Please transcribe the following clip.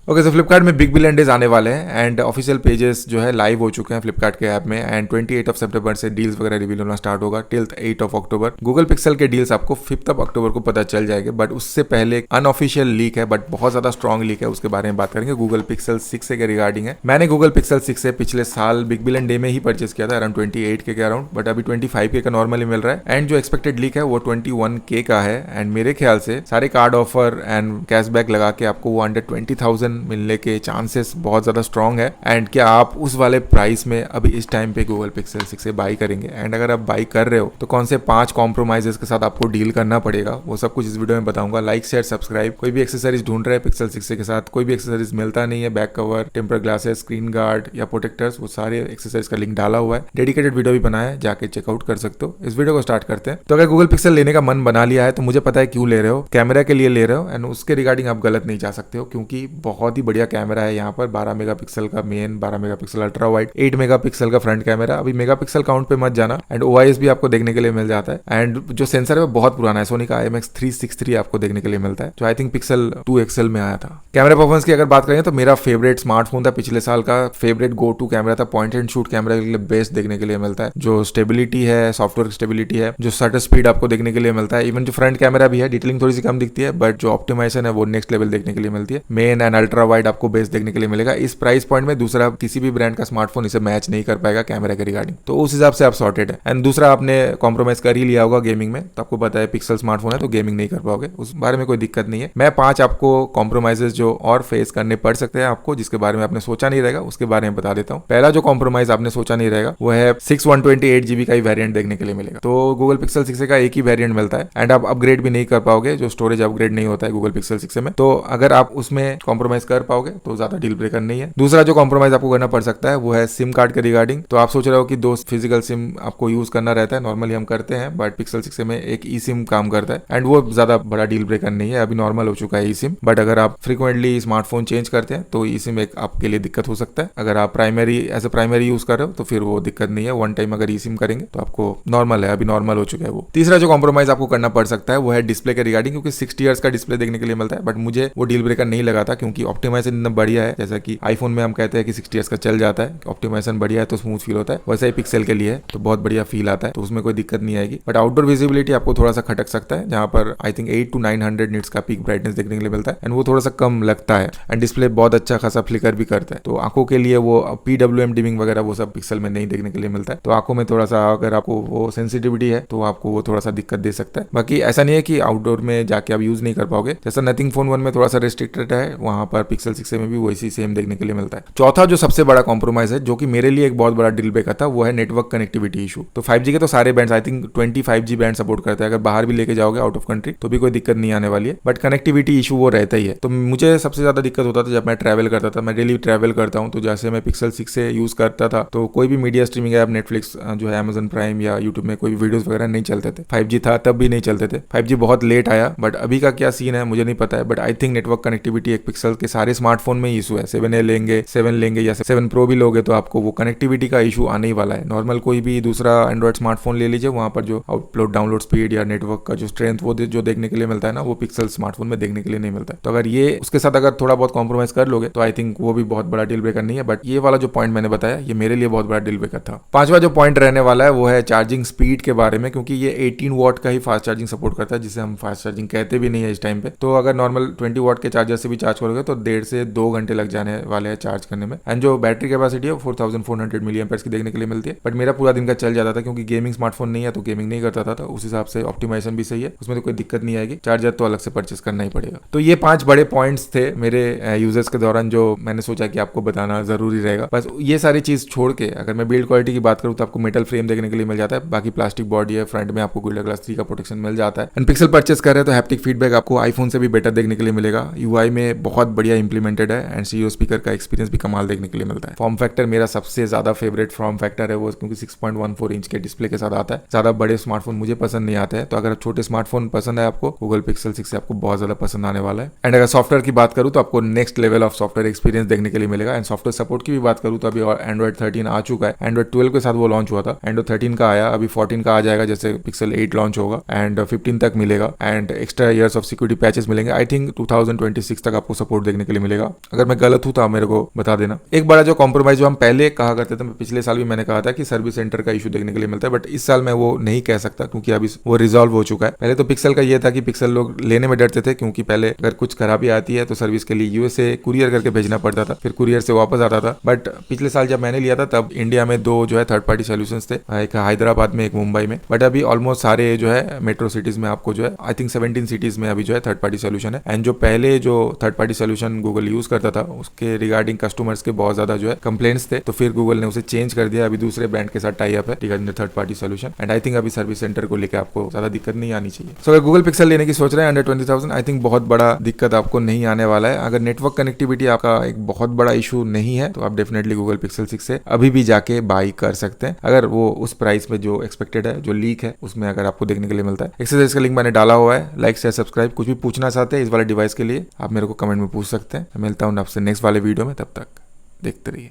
Okay, सो फ्लिपकार्ट में big billion days आने वाले हैं एंड ऑफिशियल पेजेस जो है लाइव हो चुके हैं फ्लिपकार्ट के ऐप में एंड 28 सितंबर से डील्स वगैरह रिवील होना स्टार्ट होगा टिल 8 अक्टूबर। गूगल पिक्सल के डील्स आपको 5 अक्टूबर को पता चल जाएंगे, बट उससे पहले एक अनऑफिशियल लीक है बट बहुत ज्यादा स्ट्रॉन्ग लीक है, उसके बारे में बात करेंगे। गूगल पिक्सल 6 के रिगार्डिंग है। मैंने गूगल पिक्सल 6 से पिछले साल बिग बिलियन डे में ही परचेस किया था अराउंड 28 के अराउंड, बट अभी 25 का नॉर्मली मिल रहा है एंड जो एक्सपेक्टेड लीक है वो 21 का है एंड मेरे ख्याल से सारे कार्ड ऑफर एंड कैशबैक लगा के आपको वो अंडर 20,000 मिलने के चांसेस बहुत ज्यादा स्ट्रॉन्ग है। एंड क्या आप उस वाले प्राइस में अभी इस टाइम पे गूगल पिक्सल 6 से बाई करेंगे? एंड अगर आप बाई कर रहे हो तो कौन से 5 कॉम्प्रोमाइजेस के साथ आपको डील करना पड़ेगा, वो सब कुछ इस वीडियो में बताऊंगा। Like share subscribe. कोई भी एक्सेसरीज ढूंढ रहे हैं पिक्सल 6 के साथ, कोई भी एक्सेसरीज मिलता नहीं है, back cover, temper glasses, screen guard या प्रोटेक्टर्स, वो सारे एक्सेसरीज का लिंक डाला हुआ है। डेडिकेटेड वीडियो भी बनाया है, जाके चेकआउट कर सकते हो। इस वीडियो को स्टार्ट करते हैं। तो अगर गूगल पिक्सल लेने का मन बना लिया है तो मुझे पता है क्यों ले रहे हो, कैमरा के लिए ले रहे हो एंड उसके रिगार्डिंग आप गलत नहीं जा सकते हो, क्योंकि बहुत ही बढ़िया कैमरा है यहाँ पर। 12 मेगापिक्सल का main, 12 megapixel ultra wide, 8 megapixel का फ्रंट कैमरा। अभी मेगापिक्सल काउंट पे मत जाना एंड OIS भी आपको देखने के लिए मिल जाता है एंड जो सेंसर है वो बहुत पुराना है, सोनी का IMX363 आपको देखने के लिए मिलता है, जो आई थिंक पिक्सल 2 XL में आया था। कैमरा परफॉर्मेंस की अगर बात करें तो मेरा फेवरेट स्मार्टफोन था पिछले साल का, फेवरेट गो टू कैमरा था। पॉइंट एंड शूट कैमरा के लिए बेस्ट देखने के लिए मिलता है, जो स्टेबिलिटी है, सॉफ्टवेयर स्टेबिलिटी है, जो शटर स्पीड आपको देखने के लिए मिलता है। इवन जो फ्रंट कैमरा भी है, डिटेलिंग थोड़ी सी कम दिखती है बट जो ऑप्टिमाइजेशन है वो नेक्स्ट लेवल देखने के लिए मिलती है। मेन एंड अल्ट्रा वाइड आपको बेस्ट देखने के लिए मिलेगा। इस प्राइस पॉइंट में दूसरा किसी भी ब्रांड का स्मार्टफोन इसे मैच नहीं कर पाएगा कैमरा के रिगार्डिंग, तो उस हिसाब से आप सॉर्टेड है। एंड दूसरा आपने कॉम्प्रोमाइज कर ही लिया होगा गेमिंग में, तो आपको पता है पिक्सल स्मार्टफोन है तो गेमिंग नहीं कर पाओगे, उस बारे में कोई दिक्कत नहीं है। मैं 5 आपको कॉम्प्रोमाइजेस जो और फेस करने पड़ सकते हैं आपको, जिसके बारे में आपने सोचा नहीं रहेगा, उसके बारे में बता देता हूँ। पहला जो कॉम्प्रोमाइज आपने सोचा नहीं रहेगा वो है 128GB का ही वेरिएंट देखने के लिए मिलेगा। तो गूगल पिक्सल 6 का एक ही वेरिएंट मिलता है एंड आप अपग्रेड भी नहीं कर पाओगे, जो स्टोरेज अपग्रेड नहीं होता है गूगल पिक्सल 6 में। तो अगर आप उसमें कॉम्प्रोमाइज कर पाओगे तो ज्यादा डील ब्रेकर नहीं है। दूसरा जो कॉम्प्रोमाइज आपको करना पड़ सकता है वो है सिम कार्ड के रिगार्डिंग। तो आप सोच रहे हो कि 2 फिजिकल सिम आपको यूज करना रहता है, नॉर्मली हम करते हैं, बट पिक्सल 6 में एक ई सिम काम करता है एंड वो ज्यादा बड़ा डील ब्रेकर नहीं है, अभी नॉर्मल हो चुका है ई सिम। बट अगर आप फ्रीक्वेंटली स्मार्टफोन चेंज करते हैं तो ई सिम एक आपके लिए दिक्कत हो सकता है। अगर आप एज ए प्राइमरी यूज कर रहे हो तो फिर वो दिक्कत नहीं है, वन टाइम अगर ई सिम करेंगे तो आपको नॉर्मल है, अभी नॉर्मल हो चुका है वो। तीसरा जो कॉम्प्रोमाइज आपको करना पड़ सकता है वो है डिस्प्ले के रिगार्डिंग, क्योंकि 60 Hz का डिस्प्ले देखने के लिए मिलता है, बट मुझे वो डील ब्रेकर नहीं लगा था क्योंकि ऑप्टिमाइजेशन इतना बढ़िया है। जैसा कि आईफोन में हम कहते हैं कि 60 Hz का चल जाता है, ऑप्टिमाइजेशन बढ़िया है तो स्मूथ फील होता है, वैसा ही पिक्सल के लिए है तो बहुत बढ़िया फील आता है, तो उसमें कोई दिक्कत नहीं आएगी। बट आउटडोर विजिबिलिटी आपको थोड़ा सा खटक सकता है, जहां पर आई थिंक 800 to 900 निट्स का पीक ब्राइटनेस देखने के लिए मिलता है एंड वो थोड़ा सा कम लगता है एंड डिस्प्ले बहुत अच्छा खासा फ्लिकर भी करता है, तो आंखों के लिए वो PWM डिमिंग वगैरह वो सब पिक्सल में नहीं देखने के लिए मिलता है, तो आंखों में थोड़ा सा अगर आपको वो सेंसिटिविटी है तो आपको वो थोड़ा सा दिक्कत दे सकता है। बाकी ऐसा नहीं है कि आउटडोर में जाके आप यूज नहीं कर पाओगे, जैसा नथिंग फोन 1 में थोड़ा सा रेस्ट्रिक्टेड है, वहां पर पिक्सल 6 में भी वैसी सेम देखने के लिए मिलता है। चौथा जो सबसे बड़ा कॉम्प्रोमाइज है, जो कि मेरे लिए एक बहुत बड़ा डील ब्रेकर था, वो है नेटवर्क कनेक्टिविटी इशू। तो 5G के तो सारे band I think 25G band support करते हैं, अगर बाहर भी लेके जाओगे आउट ऑफ कंट्री तो भी कोई दिक्कत नहीं आने वाली है, बट कनेक्टिविटी इशू वो रहता ही है। तो मुझे सबसे ज्यादा दिक्कत होता था जब मैं ट्रैवल करता था, मैं डेली ट्रैवल करता हूँ, तो जैसे मैं पिक्सल 6 से यूज करता था तो कोई भी मीडिया स्ट्रीमिंग ऐप, नेटफ्लिक्स जो है, Amazon प्राइम या यूट्यूब में कोई भी वीडियोस वगैरह नहीं चलते थे। 5G था तब भी नहीं चलते थे, 5G बहुत लेट आया, बट अभी का क्या सीन है मुझे नहीं पता है, but I think network connectivity एक पिक्सल के सारे स्मार्टफोन में इशू है। 7A लेंगे, 7 लेंगे या 7 Pro भी लोगे तो आपको वो कनेक्टिविटी का इशू आने ही वाला है। नॉर्मल कोई भी दूसरा एंड्रॉइड स्मार्टफोन ले लीजिए, वहां पर जो अपलोड डाउनलोड स्पीड या नेटवर्क का जो स्ट्रेंथ वो जो देखने के लिए मिलता है ना, वो पिक्सल स्मार्टफोन में देखने के लिए नहीं मिलता है। तो अगर ये उसके साथ अगर थोड़ा बहुत कॉम्प्रोमाइज कर लोगे तो आई थिंक वो भी बहुत बड़ा डील ब्रेकर नहीं है, बट ये वाला जो पॉइंट मैंने बताया ये मेरे लिए बहुत बड़ा डील ब्रेकर था। पांचवा जो पॉइंट रहने वाला है वो है चार्जिंग स्पीड के बारे में, क्योंकि ये 18 वॉट का ही फास्ट चार्जिंग सपोर्ट करता है, जिसे हम फास्ट चार्जिंग कहते भी नहीं है इस टाइम पे। तो अगर नॉर्मल 20 वॉट के चार्जर से भी चार्ज करोगे तो 1.5 से 2 घंटे लग जाने वाले हैं चार्ज करने में एंड जो बैटरी कैपेसिटी है 4400 mAh की देखने के लिए मिलती है, बट मेरा पूरा दिन का चल जाता था क्योंकि गेमिंग स्मार्टफोन नहीं है तो गेमिंग नहीं करता था, तो उस हिसाब से ऑप्टिमाइजेशन भी सही है, उसमें तो कोई दिक्कत नहीं आएगी। चार्जर तो अलग से परचेस करना ही पड़ेगा। तो ये 5 बड़े पॉइंट्स थे मेरे यूजर्स के दौरान जो मैंने सोचा कि आपको बताना जरूरी रहेगा। बस ये सारी चीज छोड़ के अगर मैं बिल्ड क्वालिटी की बात करूँ तो आपको मेटल फ्रेम देखने के लिए मिल जाता है, बाकी प्लास्टिक बॉडी है, फ्रंट में आपको गोरिल्ला ग्लास 3 का प्रोटेक्शन मिल जाता है एंड पिक्सल परचेस कर रहे हैं तो हैप्टिक फीडबैक आपको आईफोन से भी बेटर देखने के लिए मिलेगा। UI में बहुत बढ़िया इंप्लीमेंटेड है एंड स्टीरियो स्पीकर का एक्सपीरियंस भी कमाल देखने के लिए मिलता है। फॉर्म फैक्टर मेरा सबसे ज्यादा फेवरेट फॉर्म फैक्टर है वो, क्योंकि 6.14 इंच के डिस्प्ले के साथ आता है। ज्यादा बड़े स्मार्टफोन मुझे पसंद नहीं आते हैं, तो अगर छोटे स्मार्टफोन पसंद है आपको, गूगल पिक्सल 6 से आपको बहुत ज्यादा पसंद आने वाला है। एंड अगर सॉफ्टवेयर की बात करूँ तो आपको next level of software experience देखने के लिए मिलेगा एंड सॉफ्टवेयर सपोर्ट की भी बात करूँ तो अभी एंड्रॉइड 13 आ चुका है, एंड्रॉइड 12 के साथ वो लॉन्च हुआ था, एंड्रॉइड 13 का आया, अभी 14 का आ जाएगा, जैसे पिक्सल 8 लॉन्च होगा एंड 15 तक मिलेगा and extra years of security patches मिलेंगे। आई थिंक 2026 तक आपको सपोर्ट देखने देखने के लिए मिलेगा। अगर मैं गलत हूँ तो आप मेरे को बता देना। एक बड़ा जो कॉम्प्रोमाइज जो हम पहले कहा करते थे, पिछले साल भी मैंने कहा था कि सर्विस सेंटर का इशू देखने के लिए मिलता है, बट इस साल मैं वो नहीं कह सकता क्योंकि अभी वो रिजॉल्व हो चुका है। पहले तो पिक्सल का ये था कि पिक्सल लोग लेने में डरते थे क्योंकि पहले अगर कुछ खराबी आती है तो सर्विस के लिए यूएसए कुरियर करके भेजना पड़ता था, फिर कुरियर से वापस आता था। बट पिछले साल जब मैंने लिया था तब इंडिया में 2 जो है थर्ड पार्टी सोल्यूशंस थे, एक हैदराबाद में, एक मुंबई में। बट अभी ऑलमोस्ट सारे जो है मेट्रो सिटीज में आपको जो है आई थिंक 17 सिटीज में अभी जो है थर्ड पार्टी सोल्यूशन है। एंड जो पहले जो third party solution Google use करता था उसके रिगार्डिंग कस्टमर्स के बहुत ज्यादा जो है कंप्लेंट्स थे, तो फिर गूगल ने उसे चेंज कर दिया। अभी दूसरे ब्रांड के साथ टाई अप है regarding third party solution. And I think अभी सर्विस सेंटर को लेकर आपको ज्यादा दिक्कत नहीं आनी चाहिए। सो अगर गूगल पिक्सल लेने की सोच रहे हैं अंडर 20,000, आई थिंक बहुत बड़ा दिक्कत आपको नहीं आने वाला है। अगर नेटवर्क कनेक्टिविटी आपका एक बहुत बड़ा इशू नहीं है तो आप डेफिनेटली गूगल पिक्सल 6 से अभी भी जाके बाई कर सकते हैं, अगर वो उस प्राइस पे जो एक्सपेक्टेड है, जो लीक है, उसमें अगर आपको देखने के लिए मिलता है। एक्सरसाइज का लिंक मैंने डाला हुआ है। Like share subscribe. कुछ भी पूछना चाहते हैं इस वाले डिवाइस के लिए आप मेरे को कमेंट में पूछ सकते हैं। मैं मिलता हूँ आपसे नेक्स्ट वाले वीडियो में, तब तक देखते रहिए।